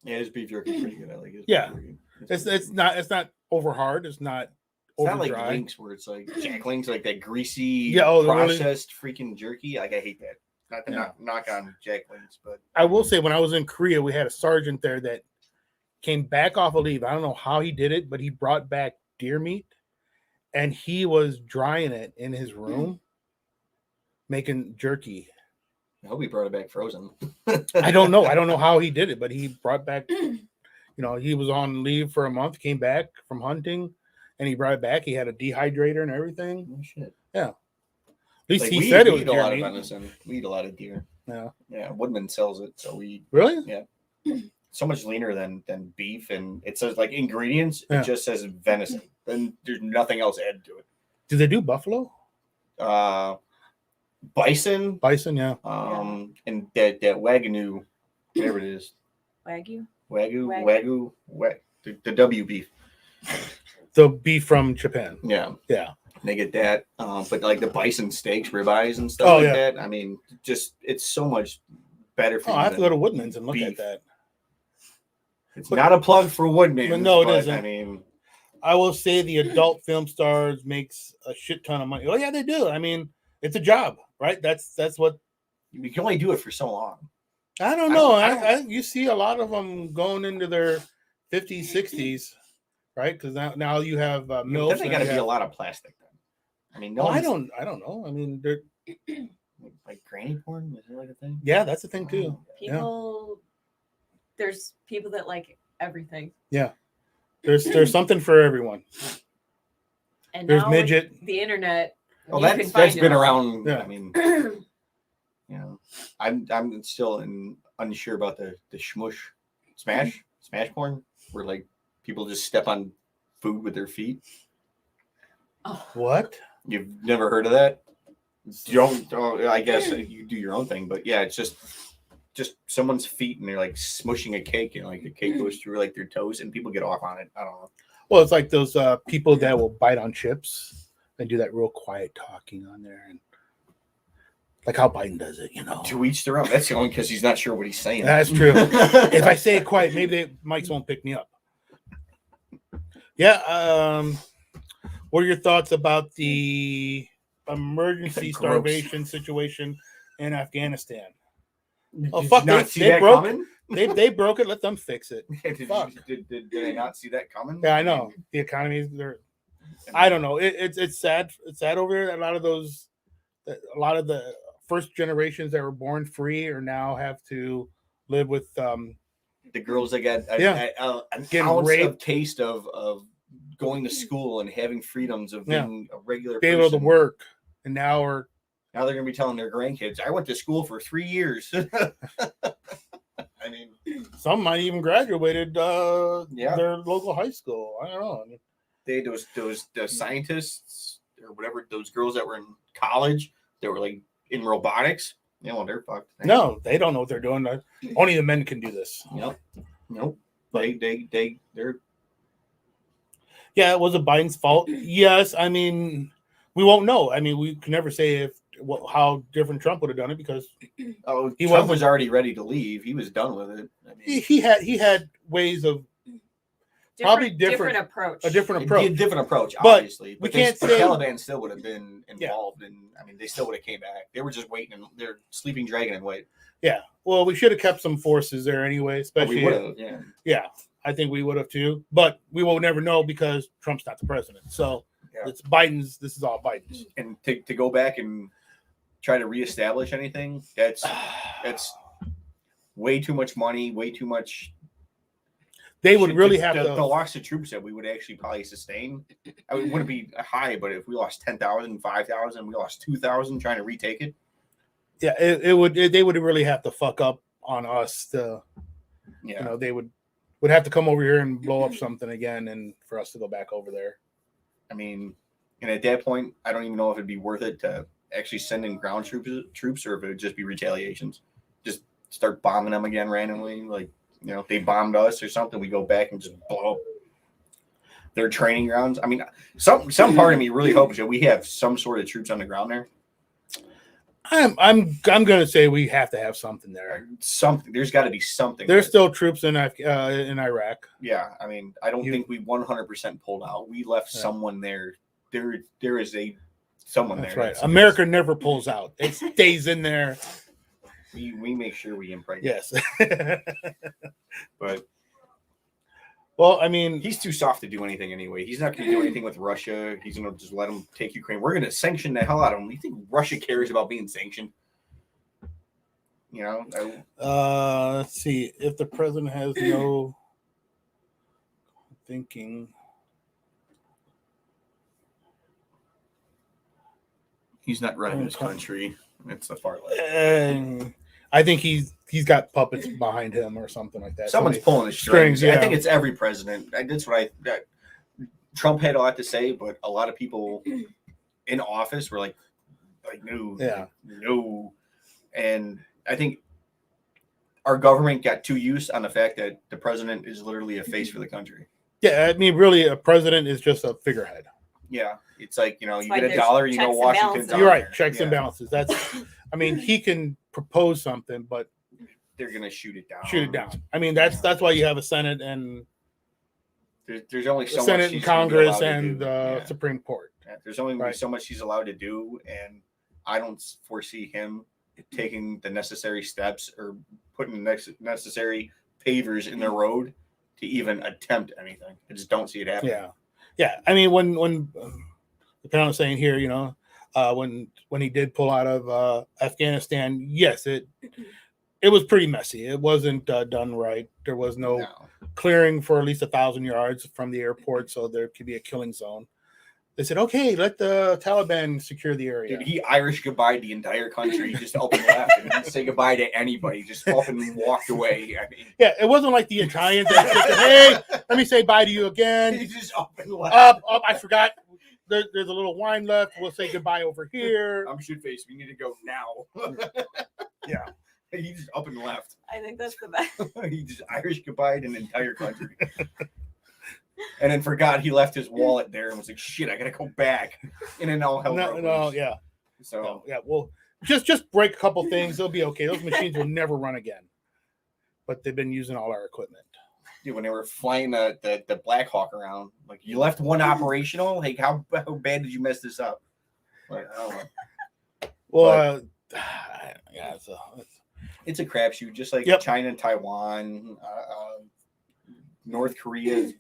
Yeah, his beef jerky is pretty good. I like it.
Yeah. It's not over hard. It's not
It's
over
not like
dry.
links where it's like Jack Links, like that greasy,
Yeah, really-
processed freaking jerky. Like I hate that. Not to knock on Jack Links, but
I will say when I was in Korea, we had a sergeant there that came back off of leave. I don't know how he did it, but he brought back deer meat and he was drying it in his room, making jerky.
I hope he brought it back frozen.
I don't know. I don't know how he did it, but he brought back, he was on leave for a month, came back from hunting, and he brought it back. He had a dehydrator and everything.
Oh, shit.
Yeah. At least
Like,
he said it was
eat a lot
deer
of
meat.
venison. We eat a lot of deer.
Yeah.
Yeah, Woodman sells it, so we
Really?
so much leaner than beef, and it says like ingredients.
Yeah.
It just says venison, and there's nothing else added to it.
Do they do buffalo?
Bison,
Bison, yeah.
and that wagyu, whatever it is,
Wagyu.
wagyu, the W beef.
The beef from Japan.
Yeah,
Yeah.
they get that. But like the bison steaks, ribeyes, and stuff
Oh,
like
yeah.
that. I mean, just it's so much better for
Oh,
you.
I have to
than
go to Woodman's and look
beef.
at that.
It's not a plug for Woodman.
But no, it
but,
isn't.
I mean,
I will say the adult film stars makes a shit ton of money. Oh yeah, they do. I mean, it's a job, right? That's what
you can only do it for so long.
I don't know.
I
You see a lot of them going into their 50s, 60s, right? Because now you have mills.
Then they got to be a lot of plastic. Then I mean,
I don't know. I mean, they're
like granny porn. Is it like a thing?
yeah, that's the thing too.
There's people that like everything.
Yeah, there's something for everyone.
And
There's
now
midget.
with the internet.
Well,
you can
that's
find it
been
all.
around.
Yeah.
I mean, I'm still unsure about the smash porn, where like people just step on food with their feet.
Oh.
What?
You've never heard of that? You don't. I guess you do your own thing, but yeah, it's just someone's feet and they're like smushing a cake and like the cake goes through like their toes and people get off on it. I don't know.
Well, it's like those people that will bite on chips and do that real quiet talking on there, and like how Biden does it,
To each their own. That's only because he's not sure what he's saying.
That's true. If I say it quiet, maybe the mics won't pick me up. Yeah. What are your thoughts about the emergency
Gross.
starvation situation in Afghanistan? Oh,
Did
fuck,
you not
they-
see
they
that
broke-
coming?
They broke it. Let them fix it. Fuck.
Did they not see that coming?
Yeah, I know. The economy. I don't know. It's sad. It's sad over there. A lot of the first generations that were born free are now have to live with
The girls that got an
Getting
ounce of
raped.
taste of going to school and having freedoms of
Yeah.
being a regular
be able to
person.
work, and now are
Now they're going to be telling their grandkids, I went to school for 3 years. I mean,
some might even graduated
Yeah.
their local high school. I don't know. I mean,
they the scientists or whatever, those girls that were in college that were like in robotics, they're fucked.
no, they don't know what they're doing. Only the men can do this.
Nope. They're
Yeah, was it Biden's fault? Yes. I mean, we won't know. I mean, we can never say how different Trump would have done it because
Trump was already ready to leave. He was done with it. I mean,
he had ways of Probably different
approach.
a different
It'd be
approach.
a different approach,
But
obviously.
we
But
can't
the
say-
Taliban still would have been involved, and I mean, they still would have came back. They were just waiting, and they're sleeping dragon and wait.
Yeah. Well, we should have kept some forces there anyway,
But
especially.
we would have, yeah.
Yeah, I think we would have too, but we will never know because Trump's not the president. So
Yeah.
it's Biden's. This is all Biden's.
And to go back and try to reestablish anything, that's way too much money, way too much.
They would
shit.
really
the,
have
the,
to.
the loss of troops that we would actually probably sustain. I mean, it wouldn't be high, but if we lost 10,000, 5,000, we lost 2,000 trying to retake it.
Yeah, it would. They would really have to fuck up on us to.
Yeah.
You know, they would have to come over here and blow up something again, and for us to go back over there.
I mean, and at that point, I don't even know if it'd be worth it to actually send in ground troops, or if it would just be retaliations. Just start bombing them again randomly, like, you know, if they bombed us or something, we go back and just blow up their training grounds. I mean, some part of me really hopes that we have some sort of troops on the ground there.
I'm gonna say we have to have something there.
Something. There's got to be something.
There's still troops in Iraq.
Yeah, I mean, I don't think we 100% pulled out. We left someone there. There is someone
That's
there.
right. America never pulls out. It stays in there.
We make sure we impregnate.
Yes.
But
well, I mean,
he's too soft to do anything anyway. He's not going to do anything with Russia. He's going to just let him take Ukraine. We're going to sanction the hell out of him. You think Russia cares about being sanctioned? You know?
Let's see. If the president has no thinking.
He's not running this country. It's the far left.
I think he's got puppets behind him or something like that.
Someone's pulling the strings.
Yeah.
I think it's every president. That's what Trump had a lot to say, but a lot of people in office were like no,
yeah,
no. And I think our government got too used on the fact that the president is literally a face for the country.
Yeah, I mean, really, a president is just a figurehead.
Yeah, it's like, you know,
That's
you
why
get a
there's
dollar, you know,
checks and
Washington's
balances.
on
You're right.
there.
Checks and
Yeah.
balances. That's. I mean, he can propose something, but
They're gonna shoot it down.
shoot it down. I mean, that's why you have a Senate and
There's only so much
Senate
she's
and
gonna be
Congress
allowed to
and
do. Yeah.
Supreme Court.
Yeah, there's only
Right.
so much he's allowed to do, and I don't foresee him taking the necessary steps or putting the necessary pavers in the road to even attempt anything. I just don't see it happening.
Yeah. I mean, when the panel was saying here, you know, when he did pull out of Afghanistan, yes, it was pretty messy. It wasn't done right. There was no clearing for at least 1,000 yards from the airport, so there could be a killing zone. They said, okay, let the Taliban secure the area.
Dude, he Irish goodbye the entire country. He just up and left and didn't say goodbye to anybody. Just up and walked away. I mean,
Yeah, it wasn't like the Italians that said, hey, let me say bye to you again.
he just up and left.
Up, I forgot. There's a little wine left. We'll say goodbye over here.
I'm shit faced. We need to go now.
Yeah.
He just up and left.
I think that's the best.
He just Irish goodbye an entire country. And then forgot he left his wallet there and was like, shit, I gotta go back. And then all hell broke loose.
Yeah.
So
No, yeah, well, just break a couple things. They'll be okay. Those machines will never run again. But they've been using all our equipment.
dude, when they were flying the Black Hawk around, like, you left one operational? Like, how bad did you mess this up? Like, I don't know.
Well, yeah, so
It's a crapshoot, just like
Yep.
China and Taiwan. North Korea is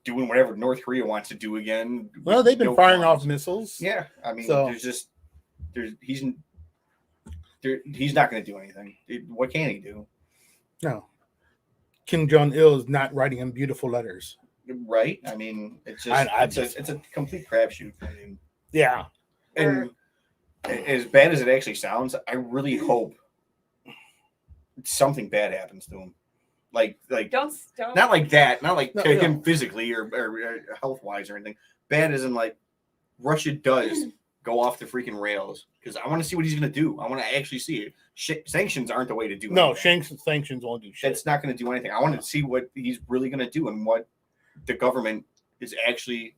doing whatever North Korea wants to do again.
well, they've been
No
firing
qualms.
off missiles.
Yeah, I mean,
So-
he's not going to do anything. What can he do?
No. Kim Jong-il is not writing him beautiful letters.
Right? I mean, it's just it's a complete crapshoot. I mean,
Yeah.
and as bad as it actually sounds, I really hope something bad happens to him. Like
Don't.
not like that, not like
No,
to
no.
him physically or health wise or anything. Bad as in like Russia does go off the freaking rails, because I want to see what he's going to do. I want to actually see it. Sanctions aren't the way to do it.
No, sanctions won't do shit.
That's not going to do anything. I want to see what he's really going to do and what the government is actually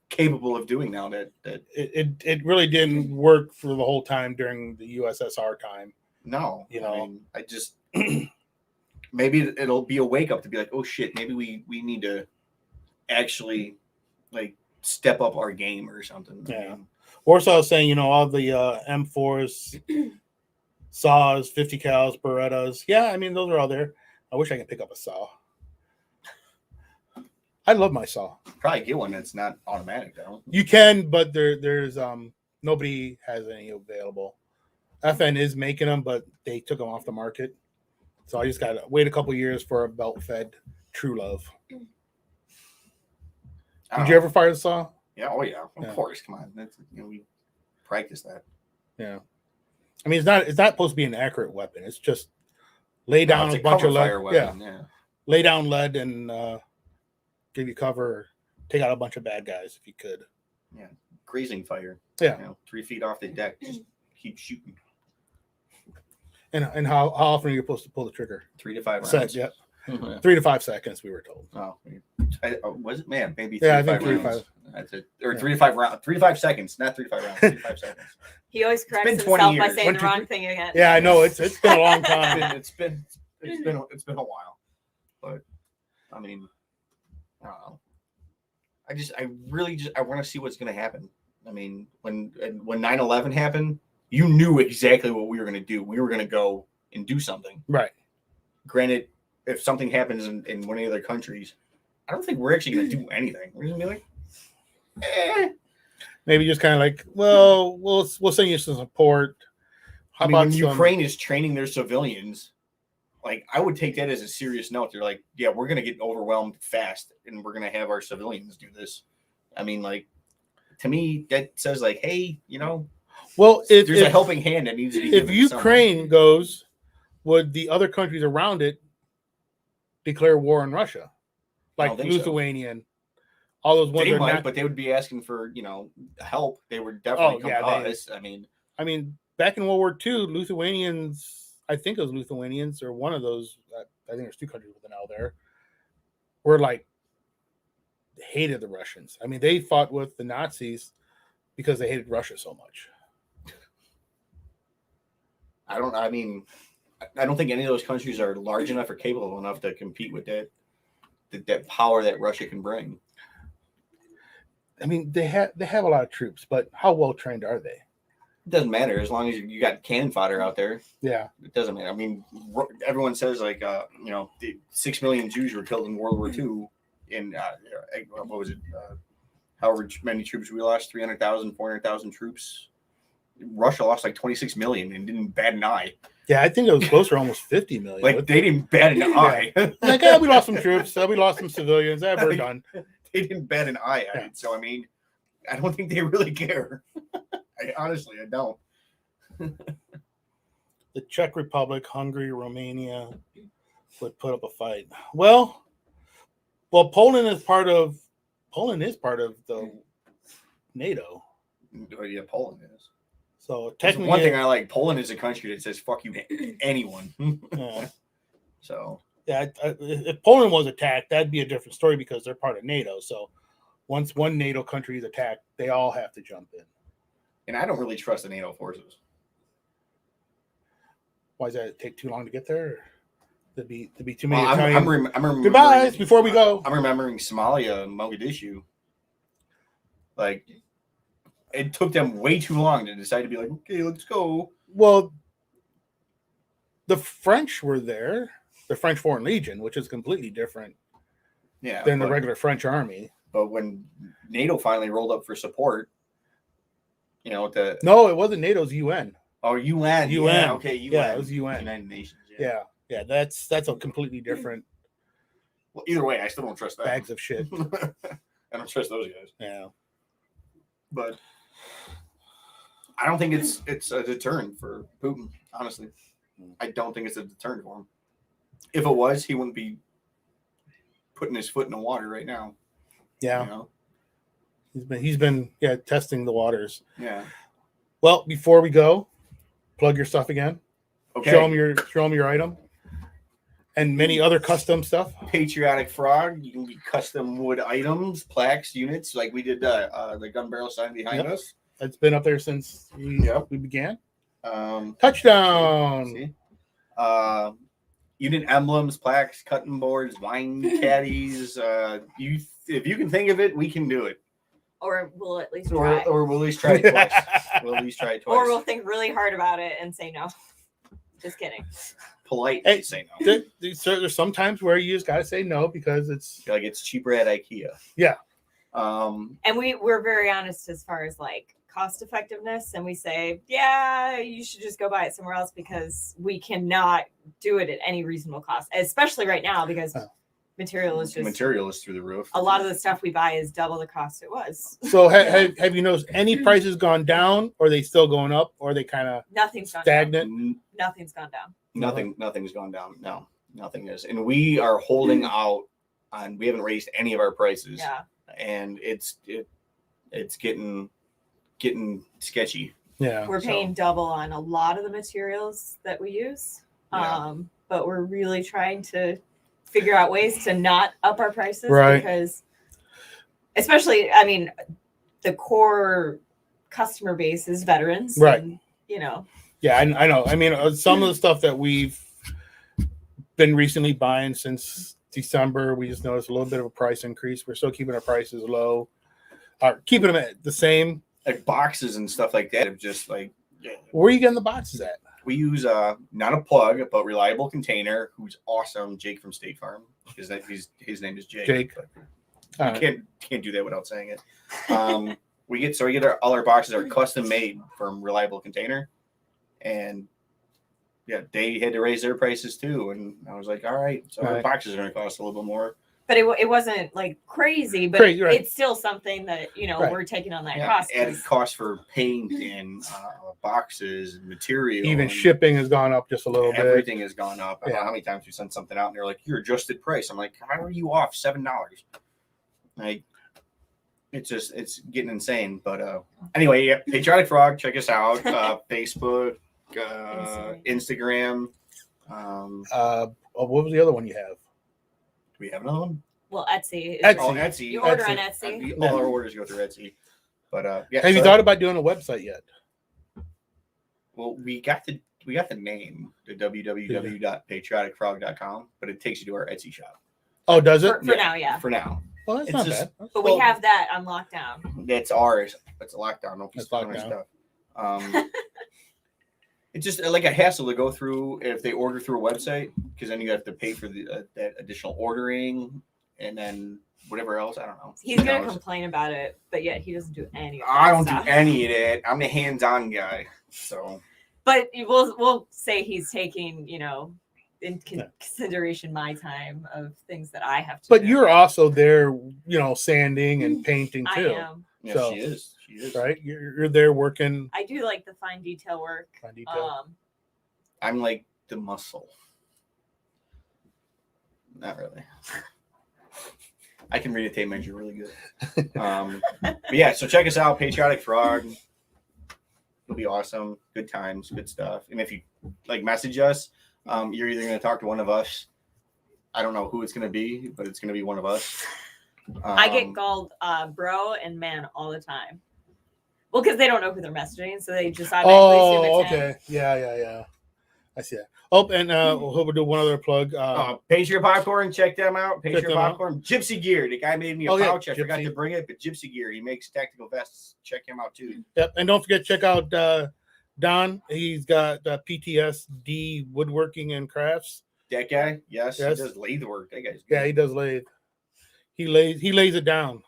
capable of doing now. That
It really didn't work for the whole time during the USSR time.
no,
You know.
I mean, I just maybe it'll be a wake up to be like, oh shit, maybe we need to actually like step up our game or something.
Yeah. Warsaw was saying, all the M4s, saws, 50 cals, Berettas. Yeah, I mean, those are all there. I wish I could pick up a saw. I love my saw.
Probably get one that's not automatic though.
You can, but there's nobody has any available. FN is making them, but they took them off the market. So I just got to wait a couple years for a belt-fed True Love. Did you ever fire the saw?
Yeah, oh yeah, of course. Come on, that's we practice that.
Yeah, I mean it's not supposed to be an accurate weapon. It's just lay down a bunch of lead.
Yeah,
lay down lead and give you cover. Take out a bunch of bad guys if you could.
Yeah, grazing fire.
Yeah,
3 feet off the deck, just keep shooting.
And how often are you supposed to pull the trigger?
3 to 5 rounds.
Yeah. 3 to 5 seconds, we were told.
Oh, was it? Man, maybe
3
to 5
I think 3
rounds.
to 5.
That's it. Or 3 to 5 rounds. 3 to 5 seconds, not 3 to 5 rounds. 3 to 5 seconds.
He always corrects
been 20
himself by
years.
saying
1,
the
2,
wrong
3.
thing again.
Yeah, I know it's been a long time.
It's been a while, but I mean, I don't know. I really want to see what's going to happen. I mean, when 9/11 happened, you knew exactly what we were going to do. We were going to go and do something.
Right.
Granted, if something happens in one of the other countries, I don't think we're actually going to do anything. We're going to be like,
Maybe just kind of like, well, we'll send you some support. How about
when Ukraine is training their civilians, like I would take that as a serious note. They're like, yeah, we're going to get overwhelmed fast, and we're going to have our civilians do this. I mean, like, to me, that says like, hey,
well,
there's a helping hand that needs to be.
If Ukraine goes, would the other countries around it declare war on Russia, like Lithuanian, all those ones?
They might, but they would be asking for help. They would definitely come to us. I mean,
back in World War II, Lithuanians, I think it was Lithuanians or one of those. I think there's 2 countries with an L there. Were like hated the Russians. I mean, they fought with the Nazis because they hated Russia so much.
I don't think any of those countries are large enough or capable enough to compete with that power that Russia can bring.
I mean, they have a lot of troops, but how well trained are they?
It doesn't matter as long as you got cannon fodder out there.
Yeah,
it doesn't matter. I mean, everyone says like the 6 million Jews were killed in World War II. In what was it? However many troops we lost, 300,000, 400,000 troops. Russia lost like 26 million and didn't bat an eye.
Yeah, I think it was closer, almost 50 million.
Like they didn't bat an eye.
Like, we lost some troops. We lost some civilians. We're done.
They didn't bat an eye at it. So I mean, I don't think they really care. Honestly, I don't.
The Czech Republic, Hungary, Romania would put up a fight. Well, Poland is part of the NATO.
Oh, yeah, Poland is.
So technically,
one thing I like, Poland is a country that says "fuck you" to anyone.
Yeah.
So
yeah, if Poland was attacked, that'd be a different story because they're part of NATO. So once one NATO country is attacked, they all have to jump in.
And I don't really trust the NATO forces.
Why does that take too long to get there? To be too many.
I'm
goodbyes before we go.
I'm remembering Somalia and Mogadishu. Like, it took them way too long to decide to be like, okay, let's go.
Well, the French were there, the French Foreign Legion, which is completely different than the regular French army.
But when NATO finally rolled up for support, no,
it wasn't NATO, it was UN.
Oh, UN. Yeah, okay, UN.
Yeah, it was UN.
United Nations.
Yeah, that's a completely different.
Well, either way, I still don't trust that.
Bags of shit.
I don't trust those guys.
Yeah,
but I don't think it's a deterrent for Putin. Honestly, I don't think it's a deterrent for him. If it was, he wouldn't be putting his foot in the water right now.
Yeah, he's been testing the waters.
Yeah.
Well, before we go, plug your stuff again.
Okay.
Show them your item. And many other custom stuff.
Patriotic Frog. You can get custom wood items, plaques, units, like we did the gun barrel sign behind us.
It's been up there since we began.
Touchdown. See? Unit emblems, plaques, cutting boards, wine caddies, youth if you can think of it, we can do it.
Or we'll at least
Or,
try.
or we'll at least try it twice. We'll at least try it twice.
Or we'll think really hard about it and say no. Just kidding.
Polite
Hey,
say no.
There's some times where you just gotta say no because it's
Like it's cheaper at IKEA.
Yeah.
And we're very honest as far as like cost effectiveness, and we say, yeah, you should just go buy it somewhere else because we cannot do it at any reasonable cost, especially right now because material is
through the roof.
a lot of the stuff we buy is double the cost it was.
So have you noticed any prices gone down, or are they still going up, or are they kind of
Nothing's gone
stagnant?
down. Nothing's gone down.
Nothing's gone down. No, nothing is. And we are holding out on. We haven't raised any of our prices.
Yeah.
And it's getting sketchy.
Yeah.
We're paying double on a lot of the materials that we use.
Yeah.
But we're really trying to figure out ways to not up our prices because especially, I mean, the core customer base is veterans.
Right.
And, you know.
Yeah, I know. I mean, some of the stuff that we've been recently buying since December, we just noticed a little bit of a price increase. We're still keeping our prices low, keeping them at the same.
Like boxes and stuff like that. Of just like,
Where are you getting the boxes at?
we use not a plug, but Reliable Container, who's awesome. Jake from State Farm. His name is Jake.
Jake.
But you can't do that without saying it. We get all our boxes are custom made from Reliable Container, and yeah, they had to raise their prices too. And I was like, all right, so our boxes are going to cost a little bit more.
But it wasn't like crazy, but it's still something that, we're taking on that cost.
Added cost for paint and boxes and material.
Even shipping has gone up just a little bit.
Everything has gone up. I don't know how many times we sent something out and they're like, your adjusted price. I'm like, how are you off $7? Like, it's getting insane. But anyway, yeah, Patriotic Frog, check us out. Facebook, Instagram.
What was the other one you have?
Do we have another one?
Well, Etsy.
Etsy.
You order on Etsy.
All our orders go through Etsy. But yeah.
Have you thought about doing a website yet?
Well, we got the name, the www.patrioticfrog.com, but it takes you to our Etsy shop.
Oh, does it?
For now, yeah.
For now.
Well, that's not bad.
But we have that on lockdown.
That's ours. It's a lockdown. No
It's
stealing our
lockdown.
stuff. It's just like a hassle to go through if they order through a website, because then you have to pay for that additional ordering and then whatever else. I don't know.
He's gonna complain about it, but yet he doesn't do any of that.
I don't do any of that. I'm the hands-on guy. So,
but we'll say he's taking, in consideration my time of things that I have to
But
do.
you're also there, sanding and painting too.
I am.
yeah,
So-
she is.
Right? You're there working.
I do like the fine detail work.
I'm like the muscle. Not really. I can read a tape measure really good. But yeah, so check us out, Patriotic Frog. It'll be awesome. Good times, good stuff. And if you message us, you're either going to talk to one of us. I don't know who it's going to be, but it's going to be one of us.
I get called bro and man all the time. Well, because they don't know who they're messaging, so they just automatically assume it's him.
Okay. Yeah. I see that. Oh, and we'll do one other plug.
Patriot Popcorn, check them out. Patriot
them out.
Popcorn. Gypsy Gear. The guy made me a pouch. I forgot
Gypsy.
to bring it, but Gypsy Gear. He makes tactical vests. Check him out too.
Yep. And don't forget, check out Don. He's got PTSD Woodworking and Crafts.
That guy, yes. He does lathe work. That guy's good.
Yeah, he does lathe. He lays it down.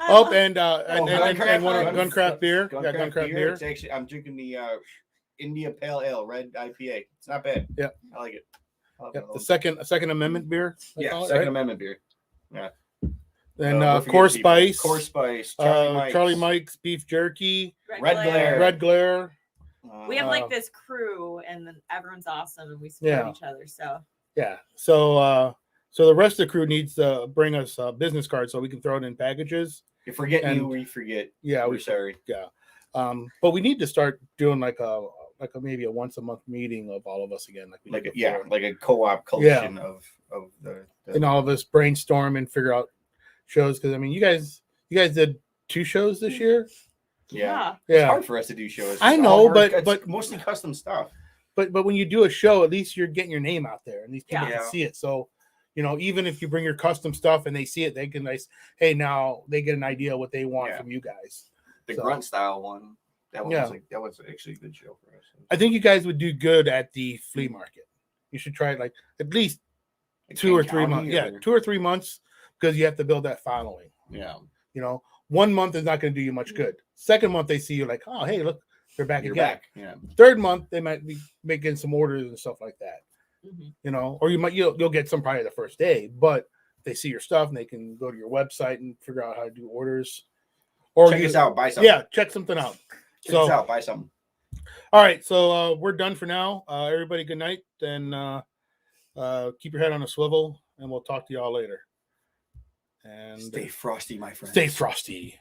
Oh, and one of Guncraft beer. Guncraft beer.
It's actually, I'm drinking the India Pale Ale Red IPA. It's not bad.
Yeah,
I like it.
Yep. The second Amendment beer.
Second Amendment beer. Yeah.
And Core Spice.
Core Spice.
Charlie Mike's beef jerky.
Red
Glare.
We have like this crew, and then everyone's awesome, and we support each other. So
yeah. So the rest of the crew needs to bring us business cards so we can throw it in packages.
If we're getting you, we forget.
Yeah,
we're sorry.
Yeah. But we need to start doing like a maybe a once a month meeting of all of us again, like
a co-op collection of the
and all of us brainstorm and figure out shows, because I mean you guys did 2 shows this year.
Yeah. It's hard for us to do shows.
I know,
but
but
mostly custom stuff.
But when you do a show, at least you're getting your name out there and these people can see it. So even if you bring your custom stuff and they see it, they can hey, now they get an idea what they want
Yeah.
from you guys.
The
So-
grunt style one. That one
Yeah.
was that was actually a good show for us.
I think you guys would do good at the flea market. You should try it like at least
Like
2 or
Kane
3
County
months. Yeah,
or-
2 or 3 months because you have to build that following.
Yeah.
1 month is not going to do you much good. Second month they see you like, oh, hey, look, they're back
You're
again.
back. Yeah.
Third month they might be making some orders and stuff like that.
Mhm.
Or you'll get some probably the first day, but they see your stuff and they can go to your website and figure out how to do orders. Or
Check us out. Buy something.
Yeah, check something out.
Check us out. Buy something.
All right, so we're done for now. Everybody, good night, and keep your head on a swivel, and we'll talk to y'all later. And
Stay frosty, my friend.
stay frosty.